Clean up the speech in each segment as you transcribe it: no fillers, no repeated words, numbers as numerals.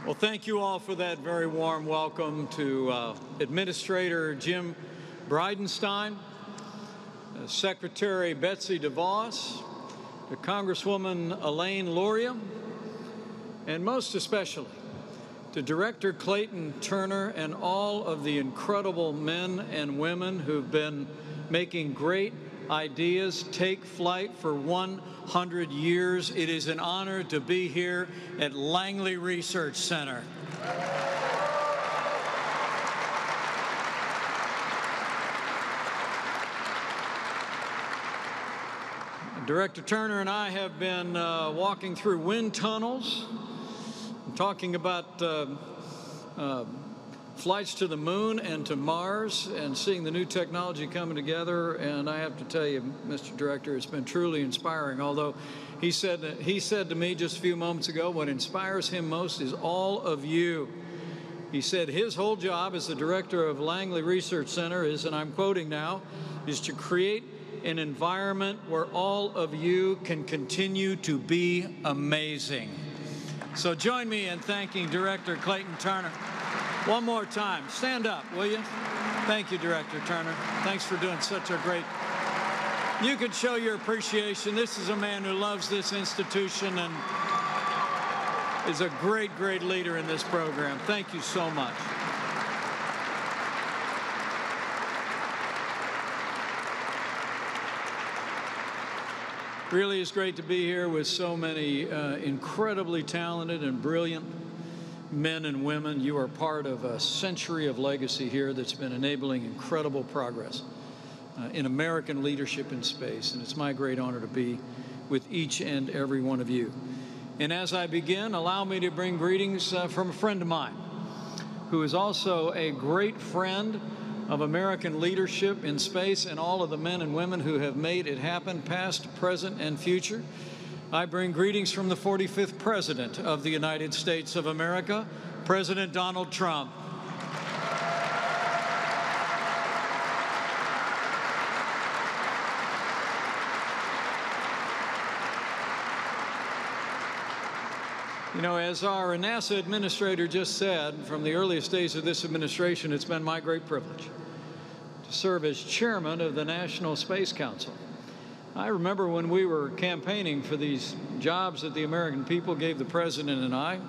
Well, thank you all for that very warm welcome to Administrator Jim Bridenstine, Secretary Betsy DeVos, to Congresswoman Elaine Luria, and most especially to Director Clayton Turner and all of the incredible men and women who've been making great ideas take flight for 100 years. It is an honor to be here at Langley Research Center. Director Turner and I have been walking through wind tunnels, talking about flights to the moon and to Mars and seeing the new technology coming together. And I have to tell you, Mr. Director, it's been truly inspiring. Although he said to me just a few moments ago, what inspires him most is all of you. He said his whole job as the director of Langley Research Center is, and I'm quoting now, is to create an environment where all of you can continue to be amazing. So join me in thanking Director Clayton Turner. One more time. Stand up, will you? Thank you, Director Turner. Thanks for doing such a great... You could show your appreciation. This is a man who loves this institution and is a great, great leader in this program. Thank you so much. Really is great to be here with so many incredibly talented and brilliant men and women. You are part of a century of legacy here that's been enabling incredible progress in American leadership in space, and it's my great honor to be with each and every one of you. And as I begin, allow me to bring greetings from a friend of mine who is also a great friend of American leadership in space and all of the men and women who have made it happen, past, present, and future. I bring greetings from the 45th President of the United States of America, President Donald Trump. You know, as our NASA administrator just said, from the earliest days of this administration, it's been my great privilege to serve as chairman of the National Space Council. I remember when we were campaigning for these jobs that the American people gave the president and I,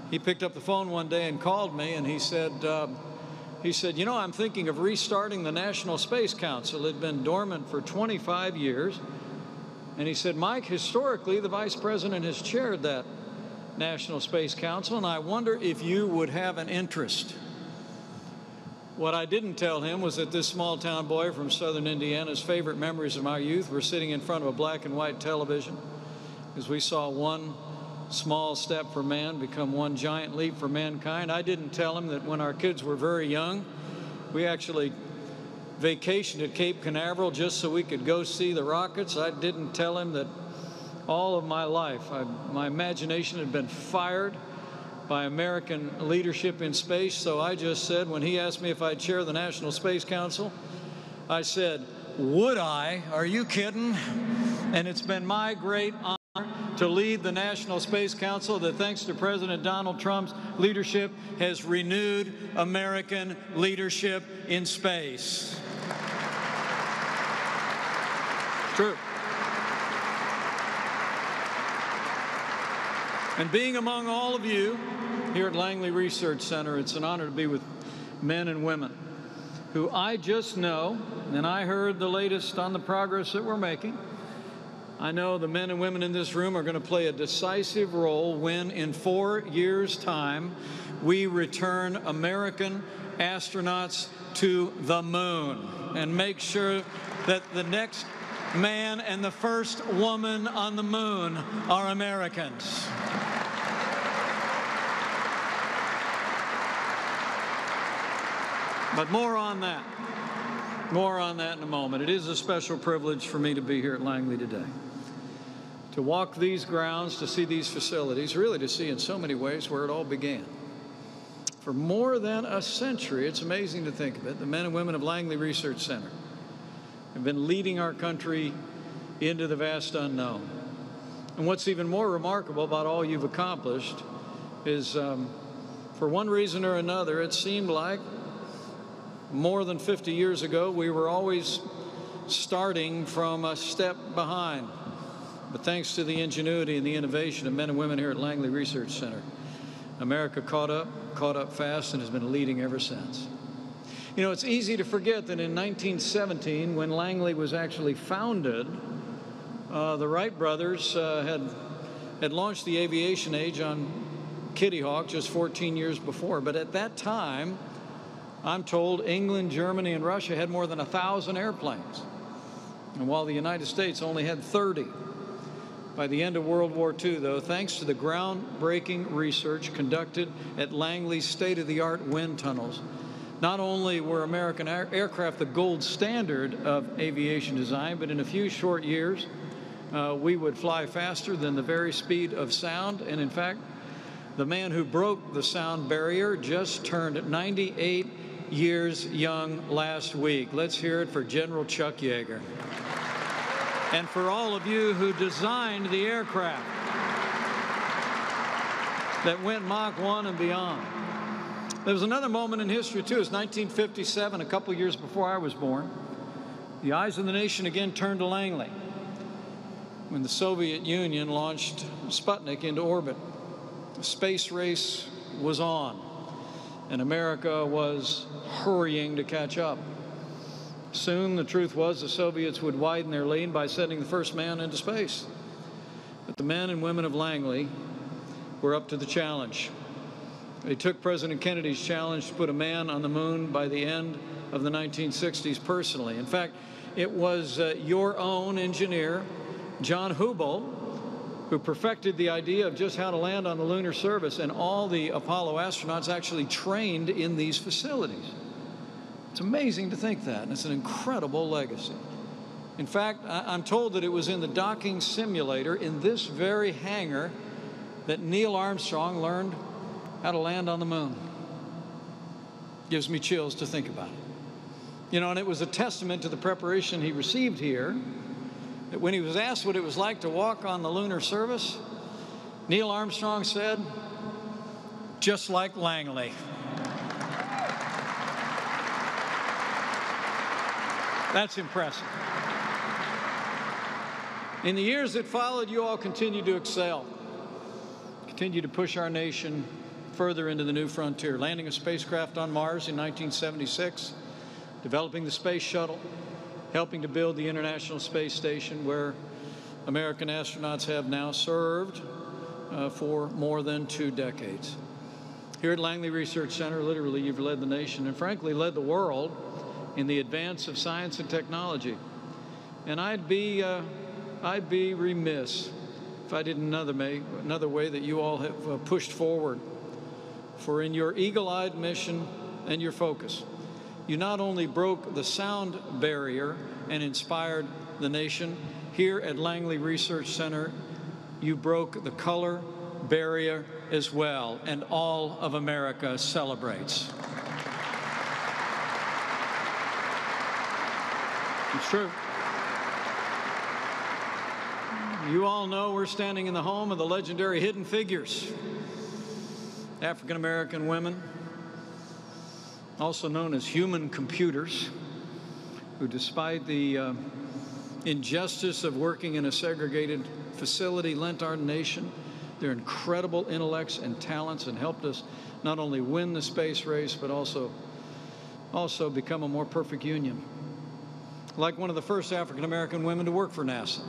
he picked up the phone one day and called me, and he said, you know, I'm thinking of restarting the National Space Council. It had been dormant for 25 years. And he said, Mike, historically, the vice president has chaired that National Space Council, and I wonder if you would have an interest. What I didn't tell him was that this small town boy from southern Indiana's favorite memories of my youth were sitting in front of a black and white television as we saw one small step for man become one giant leap for mankind. I didn't tell him that when our kids were very young, we actually vacationed at Cape Canaveral just so we could go see the rockets. I didn't tell him that all of my life, my imagination had been fired by American leadership in space. So I just said, when he asked me if I'd chair the National Space Council, I said, would I? Are you kidding? And it's been my great honor to lead the National Space Council that, thanks to President Donald Trump's leadership, has renewed American leadership in space. True. And being among all of you here at Langley Research Center, it's an honor to be with men and women who I just know, and I heard the latest on the progress that we're making. I know the men and women in this room are going to play a decisive role when, in 4 years' time, we return American astronauts to the moon and make sure that the next man and the first woman on the moon are Americans. But more on that in a moment. It is a special privilege for me to be here at Langley today, to walk these grounds, to see these facilities, really to see in so many ways where it all began. For more than a century, it's amazing to think of it, the men and women of Langley Research Center have been leading our country into the vast unknown. And what's even more remarkable about all you've accomplished is For one reason or another, it seemed like more than 50 years ago, we were always starting from a step behind. But thanks to the ingenuity and the innovation of men and women here at Langley Research Center, America caught up fast, and has been leading ever since. You know, it's easy to forget that in 1917, when Langley was actually founded, the Wright brothers had launched the aviation age on Kitty Hawk just 14 years before. But at that time, I'm told England, Germany, and Russia had more than 1,000 airplanes. And while the United States only had 30. By the end of World War II, though, thanks to the groundbreaking research conducted at Langley's state-of-the-art wind tunnels, not only were American aircraft the gold standard of aviation design, but in a few short years, we would fly faster than the very speed of sound. And in fact, the man who broke the sound barrier just turned 98 years young last week. Let's hear it for General Chuck Yeager. And for all of you who designed the aircraft that went Mach 1 and beyond. There was another moment in history, too. It was 1957, a couple years before I was born. The eyes of the nation again turned to Langley when the Soviet Union launched Sputnik into orbit. The space race was on, and America was hurrying to catch up. Soon, the truth was, the Soviets would widen their lead by sending the first man into space. But the men and women of Langley were up to the challenge. They took President Kennedy's challenge to put a man on the moon by the end of the 1960s personally. In fact, it was your own engineer, John Hubble, who perfected the idea of just how to land on the lunar surface, and all the Apollo astronauts actually trained in these facilities. It's amazing to think that, and it's an incredible legacy. In fact, I'm told that it was in the docking simulator in this very hangar that Neil Armstrong learned how to land on the moon. Gives me chills to think about it. You know, and it was a testament to the preparation he received here that when he was asked what it was like to walk on the lunar surface, Neil Armstrong said, "Just like Langley." That's impressive. In the years that followed, you all continued to excel, continued to push our nation further into the new frontier, landing a spacecraft on Mars in 1976, developing the space shuttle, helping to build the International Space Station, where American astronauts have now served for more than 2 decades. Here at Langley Research Center, literally, you've led the nation and frankly led the world in the advance of science and technology. And I'd be remiss if I didn't another way that you all have pushed forward. For in your eagle-eyed mission and your focus, you not only broke the sound barrier and inspired the nation, here at Langley Research Center, you broke the color barrier as well, and all of America celebrates. It's true. You all know we're standing in the home of the legendary Hidden Figures, African-American women, also known as human computers, who despite the injustice of working in a segregated facility, lent our nation their incredible intellects and talents and helped us not only win the space race, but also become a more perfect union. Like one of the first African-American women to work for NASA.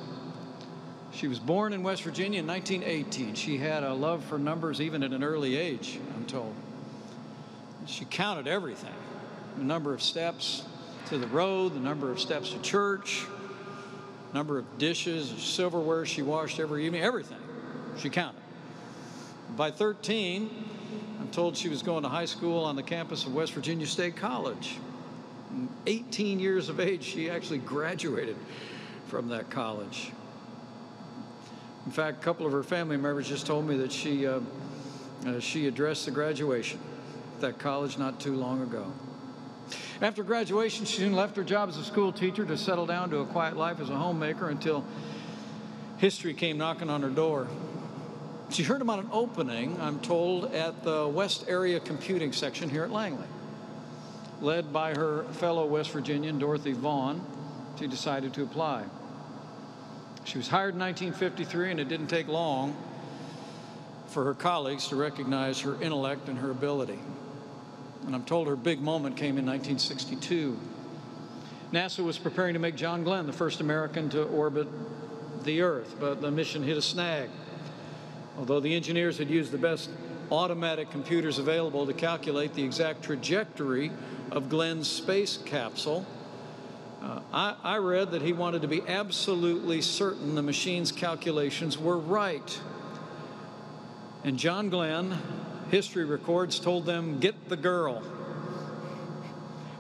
She was born in West Virginia in 1918. She had a love for numbers even at an early age, I'm told. She counted everything. The number of steps to the road, the number of steps to church, number of dishes, silverware she washed every evening, everything she counted. By 13, I'm told she was going to high school on the campus of West Virginia State College. 18 years of age, she actually graduated from that college. In fact, a couple of her family members just told me that she addressed the graduation at that college not too long ago. After graduation, she soon left her job as a school teacher to settle down to a quiet life as a homemaker until history came knocking on her door. She heard about an opening, I'm told, at the West Area Computing section here at Langley. Led by her fellow West Virginian, Dorothy Vaughan, she decided to apply. She was hired in 1953, and it didn't take long for her colleagues to recognize her intellect and her ability. And I'm told her big moment came in 1962. NASA was preparing to make John Glenn the first American to orbit the Earth, but the mission hit a snag. Although the engineers had used the best automatic computers available to calculate the exact trajectory of Glenn's space capsule, I read that he wanted to be absolutely certain the machine's calculations were right. And John Glenn, history records, told them, "Get the girl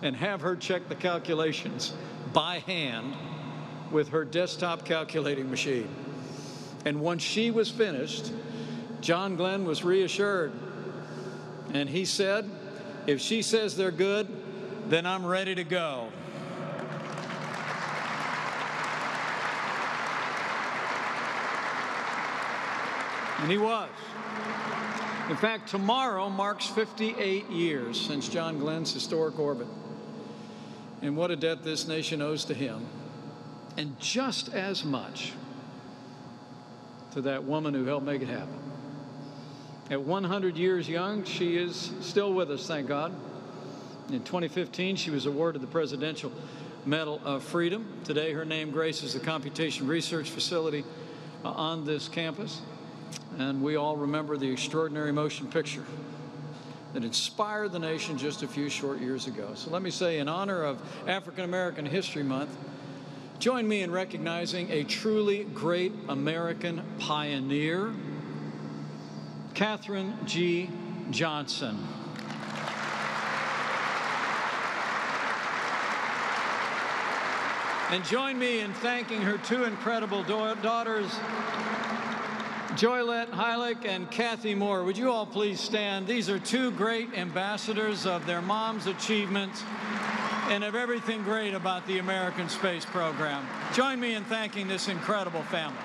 and have her check the calculations by hand with her desktop calculating machine." And once she was finished, John Glenn was reassured. And he said, "If she says they're good, then I'm ready to go." And he was. In fact, tomorrow marks 58 years since John Glenn's historic orbit. And what a debt this nation owes to him. And just as much to that woman who helped make it happen. At 100 years young, she is still with us, thank God. In 2015, she was awarded the Presidential Medal of Freedom. Today, her name graces the Computation Research Facility on this campus. And we all remember the extraordinary motion picture that inspired the nation just a few short years ago. So let me say, in honor of African American History Month, join me in recognizing a truly great American pioneer, Katherine G. Johnson. And join me in thanking her two incredible daughters, Joylette Heilich and Kathy Moore. Would you all please stand? These are two great ambassadors of their mom's achievements and of everything great about the American space program. Join me in thanking this incredible family.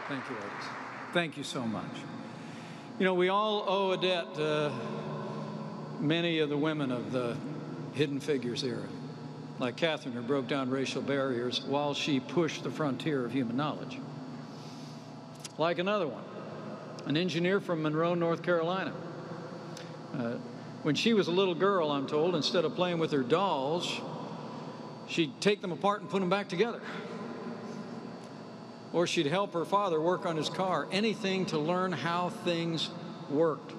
Thank you, ladies. Thank you so much. You know, we all owe a debt to many of the women of the Hidden Figures era, like Katherine, who broke down racial barriers while she pushed the frontier of human knowledge. Like another one, an engineer from Monroe, North Carolina. When she was a little girl, I'm told, instead of playing with her dolls, she'd take them apart and put them back together. Or she'd help her father work on his car, anything to learn how things worked.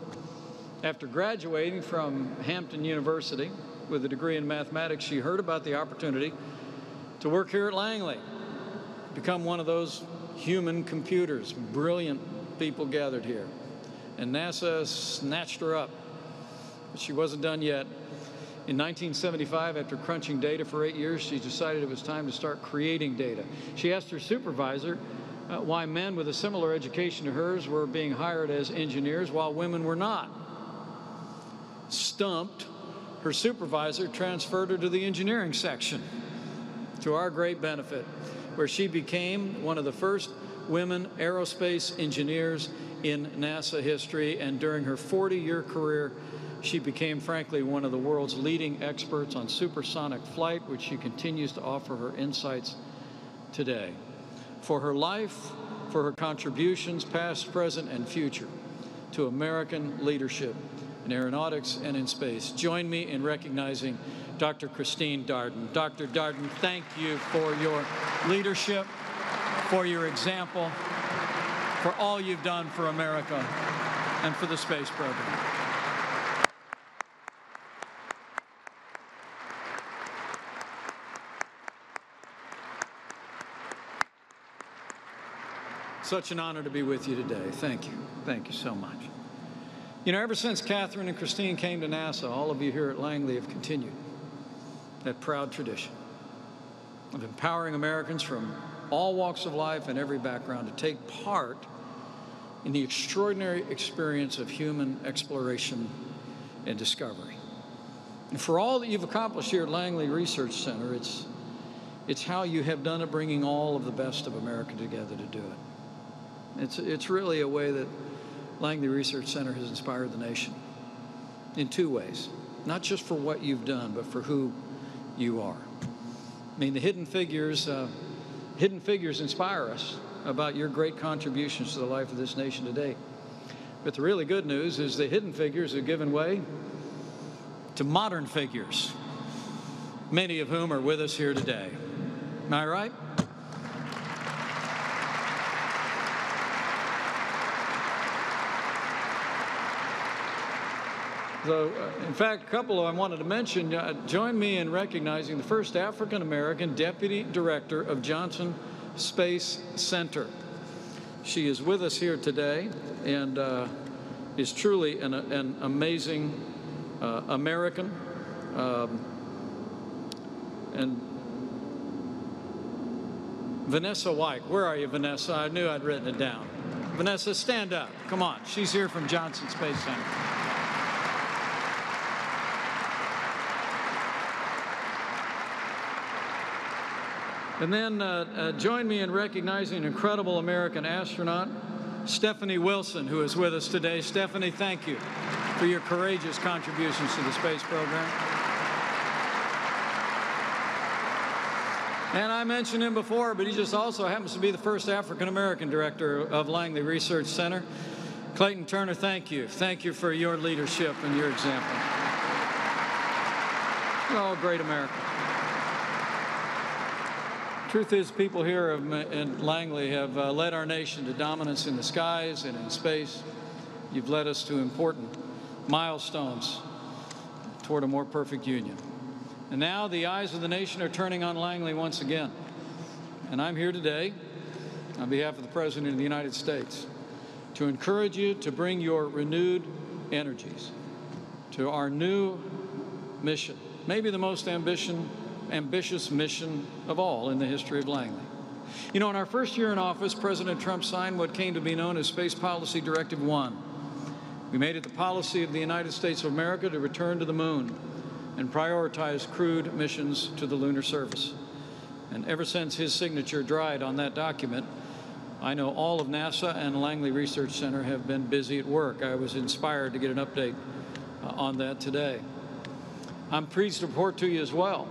After graduating from Hampton University with a degree in mathematics, she heard about the opportunity to work here at Langley, become one of those human computers, brilliant people gathered here. And NASA snatched her up, but she wasn't done yet. In 1975, after crunching data for 8 years, she decided it was time to start creating data. She asked her supervisor why men with a similar education to hers were being hired as engineers while women were not. Stumped, her supervisor transferred her to the engineering section, to our great benefit, where she became one of the first women aerospace engineers in NASA history. And during her 40-year career, she became, frankly, one of the world's leading experts on supersonic flight, which she continues to offer her insights today. For her life, for her contributions, past, present, and future, to American leadership in aeronautics and in space, join me in recognizing Dr. Christine Darden. Dr. Darden, thank you for your leadership, for your example, for all you've done for America and for the space program. Such an honor to be with you today. Thank you. Thank you so much. You know, ever since Katherine and Christine came to NASA, all of you here at Langley have continued that proud tradition of empowering Americans from all walks of life and every background to take part in the extraordinary experience of human exploration and discovery. And for all that you've accomplished here at Langley Research Center, it's how you have done it, bringing all of the best of America together to do it. It's really a way that Langley Research Center has inspired the nation in two ways, not just for what you've done, but for who you are. I mean, the hidden figures inspire us about your great contributions to the life of this nation today. But the really good news is the hidden figures have given way to modern figures, many of whom are with us here today. Am I right? So, in fact, a couple I wanted to mention, join me in recognizing the first African-American Deputy Director of Johnson Space Center. She is with us here today and is truly an amazing American. And Vanessa White, where are you, Vanessa? I knew I'd written it down. Vanessa, stand up. Come on. She's here from Johnson Space Center. And then join me in recognizing an incredible American astronaut, Stephanie Wilson, who is with us today. Stephanie, thank you for your courageous contributions to the space program. And I mentioned him before, but he just also happens to be the first African-American director of Langley Research Center. Clayton Turner, thank you. Thank you for your leadership and your example. Oh, great America. Truth is, people here in Langley have led our nation to dominance in the skies and in space. You've led us to important milestones toward a more perfect union. And now the eyes of the nation are turning on Langley once again. And I'm here today on behalf of the President of the United States to encourage you to bring your renewed energies to our new mission, maybe the most ambitious mission of all in the history of Langley. You know, in our first year in office, President Trump signed what came to be known as Space Policy Directive 1. We made it the policy of the United States of America to return to the moon and prioritize crewed missions to the lunar surface. And ever since his signature dried on that document, I know all of NASA and Langley Research Center have been busy at work. I was inspired to get an update on that today. I'm pleased to report to you as well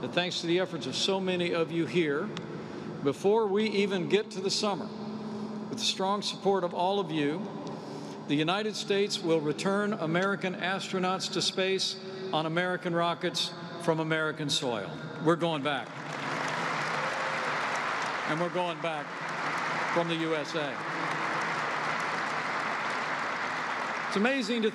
that thanks to the efforts of so many of you here, before we even get to the summer, with the strong support of all of you, the United States will return American astronauts to space on American rockets from American soil. We're going back. And we're going back from the USA. It's amazing to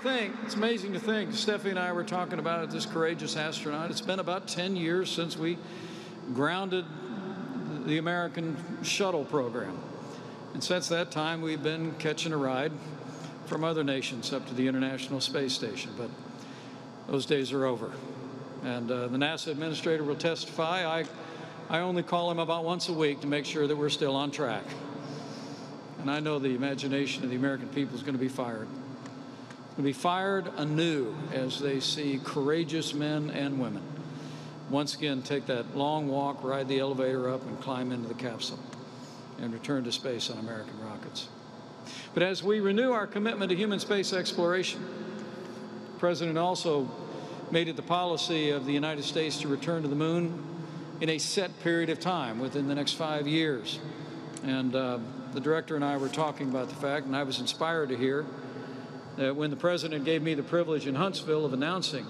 think, Stephanie and I were talking about it, this courageous astronaut. It's been about 10 years since we grounded the American shuttle program. And since that time, we've been catching a ride from other nations up to the International Space Station. But those days are over. And the NASA administrator will testify. I only call him about once a week to make sure that we're still on track. And I know the imagination of the American people is going to be fired. Will be fired anew as they see courageous men and women once again take that long walk, ride the elevator up, and climb into the capsule and return to space on American rockets. But as we renew our commitment to human space exploration, the President also made it the policy of the United States to return to the moon in a set period of time within the next 5 years. And the director and I were talking about the fact, and I was inspired to hear that when the President gave me the privilege in Huntsville of announcing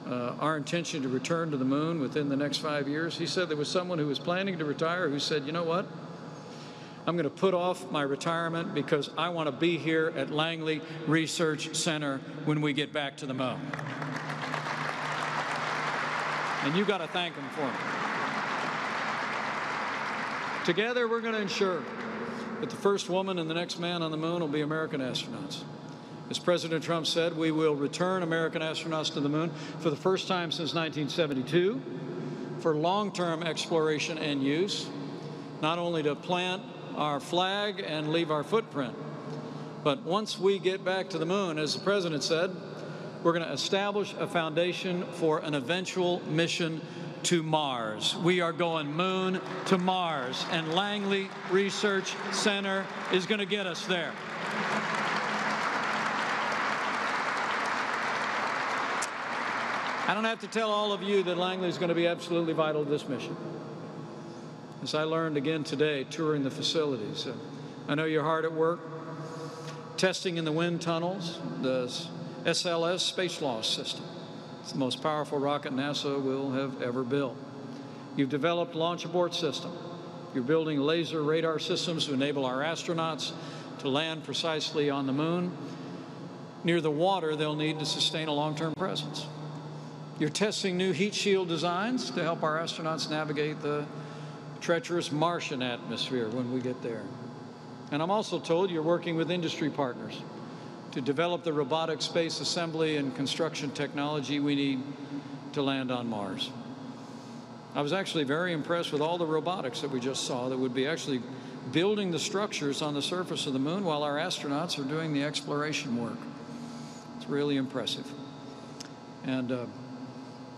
our intention to return to the moon within the next 5 years, he said there was someone who was planning to retire who said, you know what? I'm going to put off my retirement because I want to be here at Langley Research Center when we get back to the moon. And you got to thank him for it. Together, we're going to ensure that the first woman and the next man on the moon will be American astronauts. As President Trump said, we will return American astronauts to the moon for the first time since 1972 for long-term exploration and use, not only to plant our flag and leave our footprint, but once we get back to the moon, as the President said, we're going to establish a foundation for an eventual mission to Mars. We are going moon to Mars, and Langley Research Center is going to get us there. I don't have to tell all of you that Langley is going to be absolutely vital to this mission. As I learned again today, touring the facilities, I know you're hard at work, testing in the wind tunnels, the SLS space launch system. It's the most powerful rocket NASA will have ever built. You've developed a launch abort system. You're building laser radar systems to enable our astronauts to land precisely on the moon, near the water they'll need to sustain a long-term presence. You're testing new heat shield designs to help our astronauts navigate the treacherous Martian atmosphere when we get there. And I'm also told you're working with industry partners to develop the robotic space assembly and construction technology we need to land on Mars. I was actually very impressed with all the robotics that we just saw that would be actually building the structures on the surface of the moon while our astronauts are doing the exploration work. It's really impressive. And to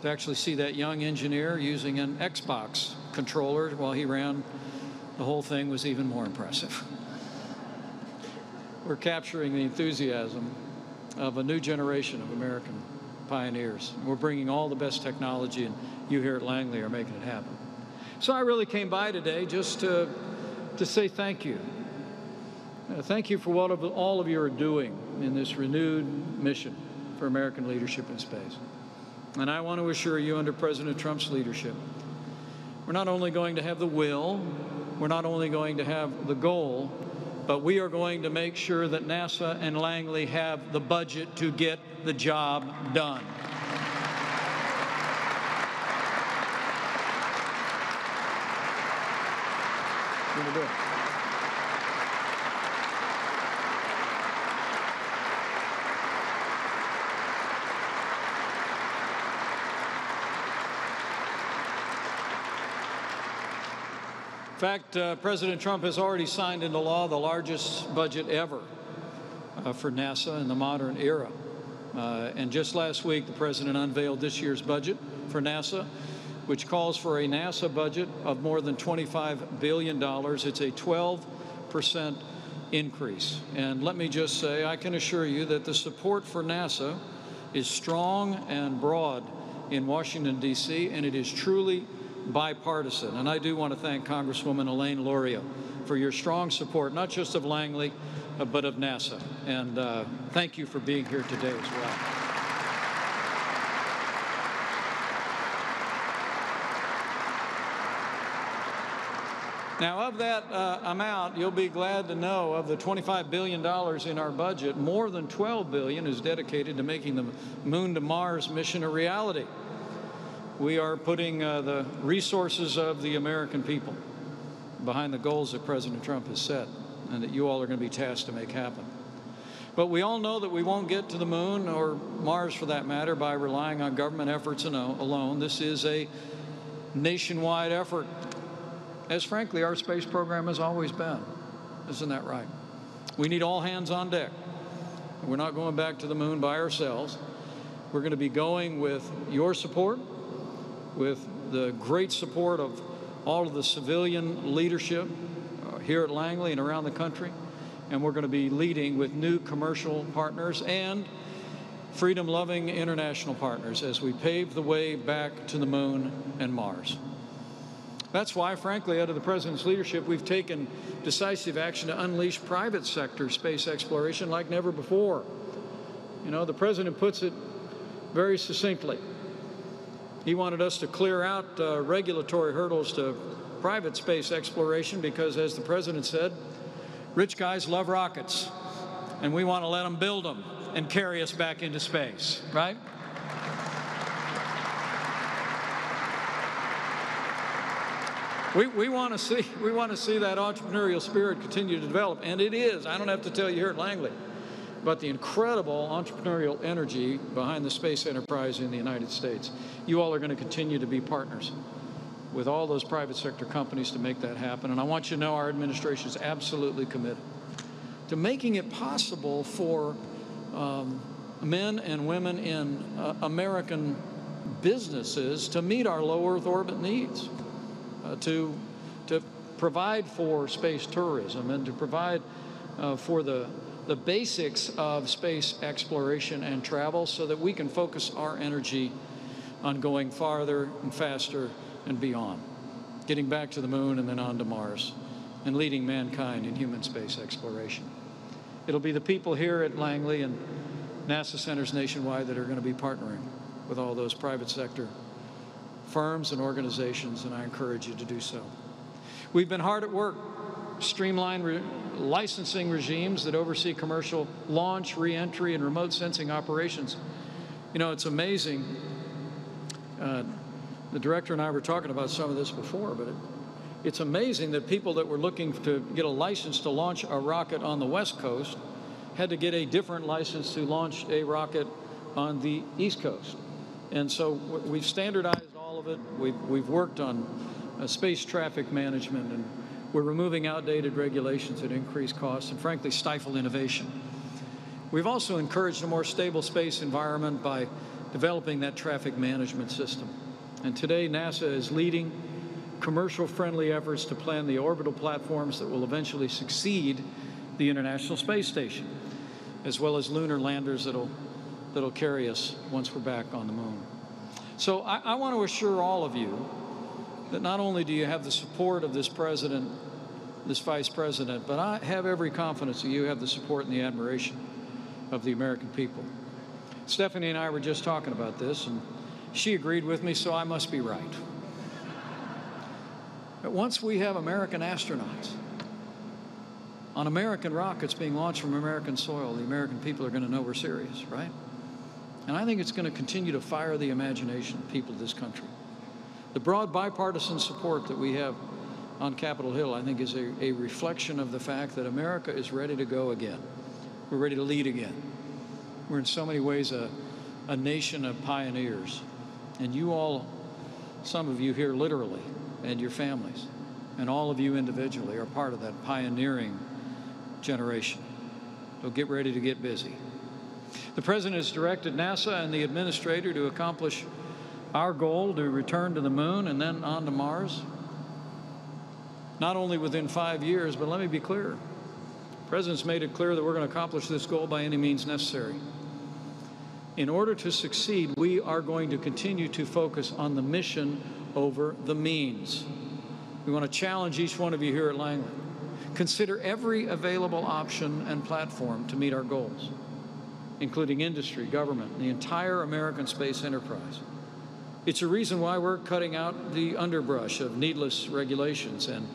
actually see that young engineer using an Xbox controller while he ran the whole thing was even more impressive. We're capturing the enthusiasm of a new generation of American pioneers. We're bringing all the best technology, and you here at Langley are making it happen. So I really came by today just to say thank you. Thank you for what all of you are doing in this renewed mission for American leadership in space. And I want to assure you, under President Trump's leadership, we're not only going to have the will, we're not only going to have the goal, but we are going to make sure that NASA and Langley have the budget to get the job done. We're going to do it. In fact, President Trump has already signed into law the largest budget ever for NASA in the modern era. And just last week, the President unveiled this year's budget for NASA, which calls for a NASA budget of more than $25 billion. It's a 12% increase. And let me just say, I can assure you that the support for NASA is strong and broad in Washington, D.C., and it is truly bipartisan. And I do want to thank Congresswoman Elaine Luria for your strong support, not just of Langley, but of NASA. And thank you for being here today as well. Now, of that amount, you'll be glad to know, of the $25 billion in our budget, more than $12 billion is dedicated to making the Moon to Mars mission a reality. We are putting the resources of the American people behind the goals that President Trump has set and that you all are going to be tasked to make happen. But we all know that we won't get to the moon, or Mars for that matter, by relying on government efforts alone. This is a nationwide effort, as frankly our space program has always been. Isn't that right? We need all hands on deck. We're not going back to the moon by ourselves. We're going to be going with your support, with the great support of all of the civilian leadership here at Langley and around the country. And we're going to be leading with new commercial partners and freedom-loving international partners as we pave the way back to the moon and Mars. That's why, frankly, out of the President's leadership, we've taken decisive action to unleash private sector space exploration like never before. You know, the President puts it very succinctly. He wanted us to clear out regulatory hurdles to private space exploration because, as the President said, rich guys love rockets, and we want to let them build them and carry us back into space, right? We want to see that entrepreneurial spirit continue to develop, and it is. I don't have to tell you here at Langley, but the incredible entrepreneurial energy behind the space enterprise in the United States. You all are going to continue to be partners with all those private sector companies to make that happen. And I want you to know our administration is absolutely committed to making it possible for men and women in American businesses to meet our low Earth orbit needs, to provide for space tourism and to provide for the basics of space exploration and travel so that we can focus our energy on going farther and faster and beyond, getting back to the moon and then on to Mars, and leading mankind in human space exploration. It'll be the people here at Langley and NASA centers nationwide that are going to be partnering with all those private sector firms and organizations, and I encourage you to do so. We've been hard at work, streamline licensing regimes that oversee commercial launch, re-entry, and remote sensing operations. You know, it's amazing. The director and I were talking about some of this before, but it's amazing that people that were looking to get a license to launch a rocket on the West Coast had to get a different license to launch a rocket on the East Coast. And so we've standardized all of it. We've worked on space traffic management, and we're removing outdated regulations that increase costs and, frankly, stifle innovation. We've also encouraged a more stable space environment by developing that traffic management system. And today, NASA is leading commercial-friendly efforts to plan the orbital platforms that will eventually succeed the International Space Station, as well as lunar landers that'll carry us once we're back on the moon. So I want to assure all of you that not only do you have the support of this president, this vice president, but I have every confidence that you have the support and the admiration of the American people. Stephanie and I were just talking about this, and she agreed with me, so I must be right. But once we have American astronauts on American rockets being launched from American soil, the American people are going to know we're serious, right? And I think it's going to continue to fire the imagination of people of this country. The broad bipartisan support that we have on Capitol Hill, I think, is a reflection of the fact that America is ready to go again. We're ready to lead again. We're in so many ways a nation of pioneers. And you all, some of you here literally, and your families, and all of you individually are part of that pioneering generation. So get ready to get busy. The President has directed NASA and the Administrator to accomplish our goal to return to the moon and then on to Mars, not only within 5 years, but let me be clear. The President's made it clear that we're going to accomplish this goal by any means necessary. In order to succeed, we are going to continue to focus on the mission over the means. We want to challenge each one of you here at Langley. Consider every available option and platform to meet our goals, including industry, government, and the entire American space enterprise. It's a reason why we're cutting out the underbrush of needless regulations and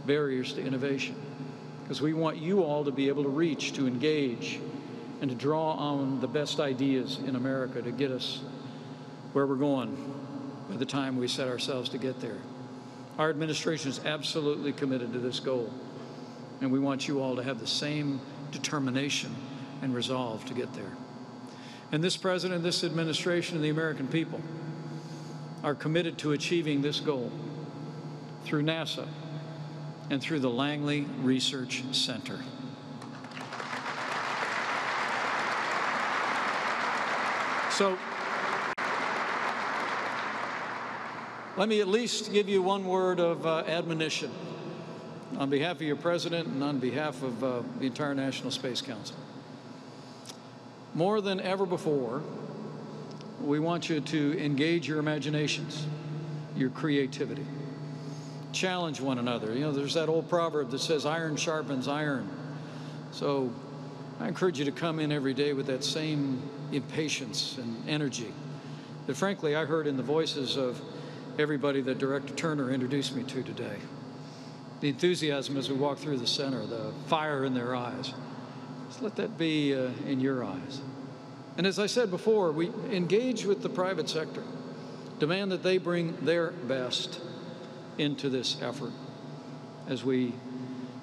barriers to innovation, because we want you all to be able to reach, to engage, and to draw on the best ideas in America to get us where we're going by the time we set ourselves to get there. Our administration is absolutely committed to this goal, and we want you all to have the same determination and resolve to get there. And this President, this administration, and the American people are committed to achieving this goal through NASA and through the Langley Research Center. So let me at least give you one word of admonition on behalf of your president and on behalf of the entire National Space Council. More than ever before, we want you to engage your imaginations, your creativity. Challenge one another. You know, there's that old proverb that says iron sharpens iron. So I encourage you to come in every day with that same impatience and energy that, frankly, I heard in the voices of everybody that Director Turner introduced me to today. The enthusiasm as we walk through the center, the fire in their eyes. Just let that be in your eyes. And as I said before, we engage with the private sector, demand that they bring their best into this effort as we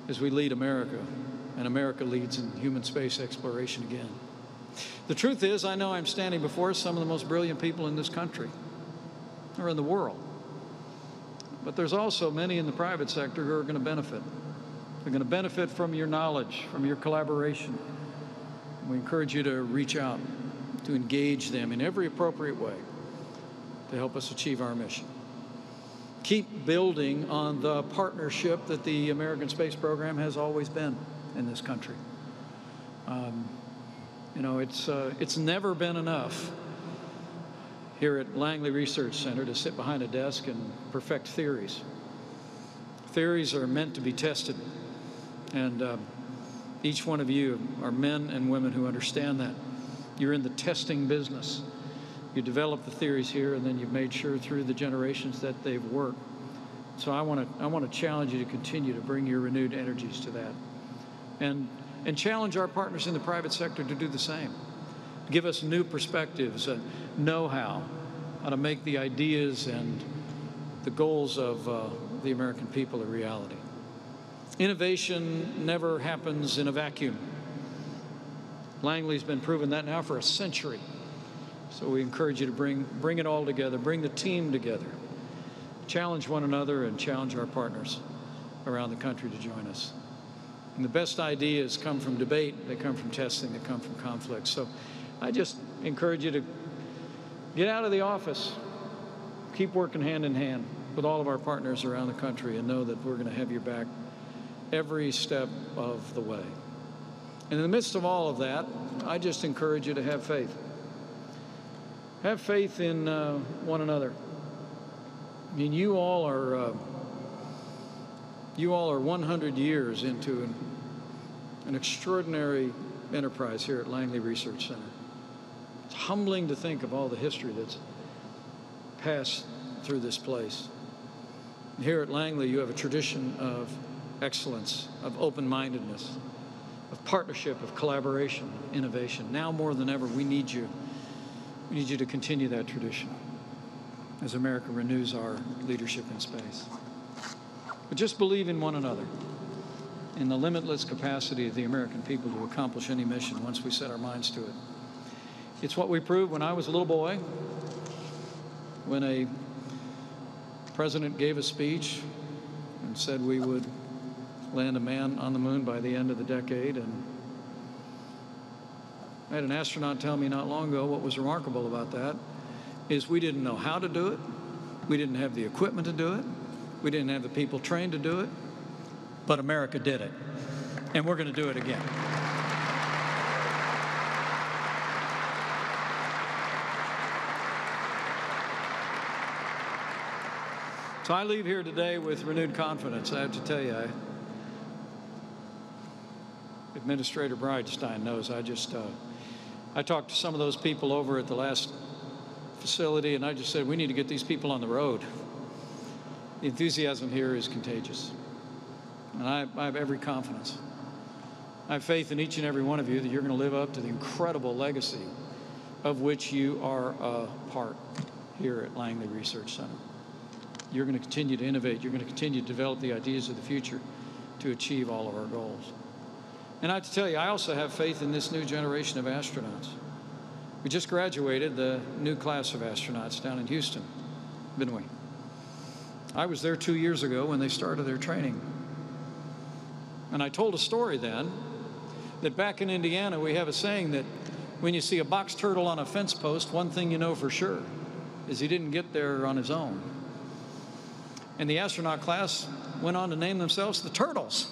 lead America, and America leads in human space exploration again. The truth is, I know I'm standing before some of the most brilliant people in this country, or in the world. But there's also many in the private sector who are going to benefit. They're going to benefit from your knowledge, from your collaboration. We encourage you to reach out to engage them in every appropriate way to help us achieve our mission. Keep building on the partnership that the American space program has always been in this country. It's never been enough here at Langley Research Center to sit behind a desk and perfect theories. Theories are meant to be tested, and each one of you are men and women who understand that. You're in the testing business. You develop the theories here, and then you've made sure through the generations that they've worked. So I want to challenge you to continue to bring your renewed energies to that, and challenge our partners in the private sector to do the same. Give us new perspectives, know-how to make the ideas and the goals of the American people a reality. Innovation never happens in a vacuum. Langley's been proving that now for a century. So we encourage you to bring it all together, bring the team together, challenge one another, and challenge our partners around the country to join us. And the best ideas come from debate, they come from testing, they come from conflict. So I just encourage you to get out of the office, keep working hand in hand with all of our partners around the country, and know that we're going to have your back every step of the way. And in the midst of all of that, I just encourage you to have faith. Have faith in one another. I mean, you all are 100 years into an extraordinary enterprise here at Langley Research Center. It's humbling to think of all the history that's passed through this place. Here at Langley, you have a tradition of excellence, of open-mindedness, of partnership, of collaboration, innovation. Now more than ever, we need you. We need you to continue that tradition as America renews our leadership in space. But just believe in one another, in the limitless capacity of the American people to accomplish any mission once we set our minds to it. It's what we proved when I was a little boy, when a president gave a speech and said we would land a man on the moon by the end of the decade. And I had an astronaut tell me not long ago what was remarkable about that is we didn't know how to do it. We didn't have the equipment to do it. We didn't have the people trained to do it. But America did it. And we're going to do it again. So I leave here today with renewed confidence. I have to tell you, Administrator Bridenstine knows, I talked to some of those people over at the last facility, and I just said, we need to get these people on the road. The enthusiasm here is contagious. And I have every confidence. I have faith in each and every one of you that you're going to live up to the incredible legacy of which you are a part here at Langley Research Center. You're going to continue to innovate. You're going to continue to develop the ideas of the future to achieve all of our goals. And I have to tell you, I also have faith in this new generation of astronauts. We just graduated the new class of astronauts down in Houston, didn't we? I was there 2 years ago when they started their training. And I told a story then that back in Indiana, we have a saying that when you see a box turtle on a fence post, one thing you know for sure is he didn't get there on his own. And the astronaut class went on to name themselves the Turtles.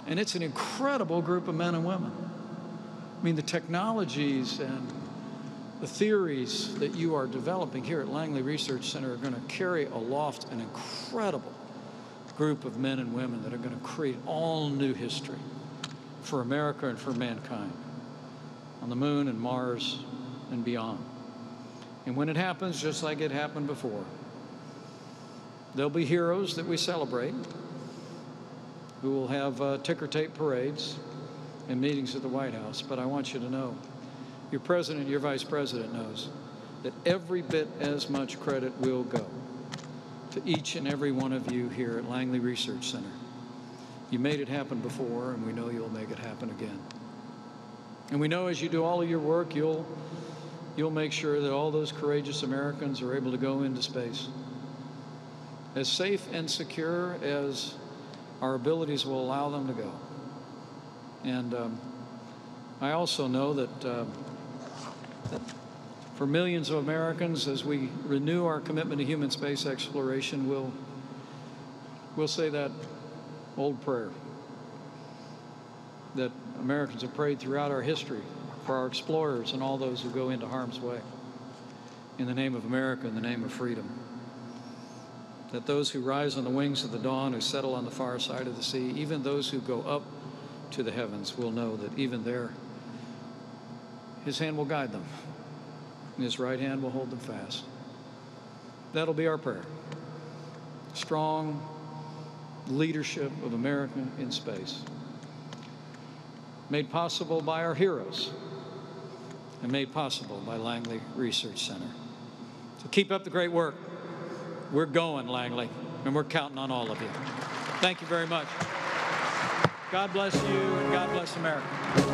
And it's an incredible group of men and women. I mean, the technologies and the theories that you are developing here at Langley Research Center are going to carry aloft an incredible group of men and women that are going to create all new history for America and for mankind on the moon and Mars and beyond. And when it happens, just like it happened before, there'll be heroes that we celebrate who will have ticker tape parades and meetings at the White House. But I want you to know, your president, your vice president knows that every bit as much credit will go to each and every one of you here at Langley Research Center. You made it happen before, and we know you'll make it happen again. And we know as you do all of your work, you'll make sure that all those courageous Americans are able to go into space as safe and secure as our abilities will allow them to go. And I also know that for millions of Americans, as we renew our commitment to human space exploration, we'll say that old prayer that Americans have prayed throughout our history for our explorers and all those who go into harm's way. In the name of America, in the name of freedom. That those who rise on the wings of the dawn, who settle on the far side of the sea, even those who go up to the heavens will know that even there, His hand will guide them, and His right hand will hold them fast. That'll be our prayer. Strong leadership of America in space, made possible by our heroes and made possible by Langley Research Center. So keep up the great work. We're going, Langley, and we're counting on all of you. Thank you very much. God bless you, and God bless America.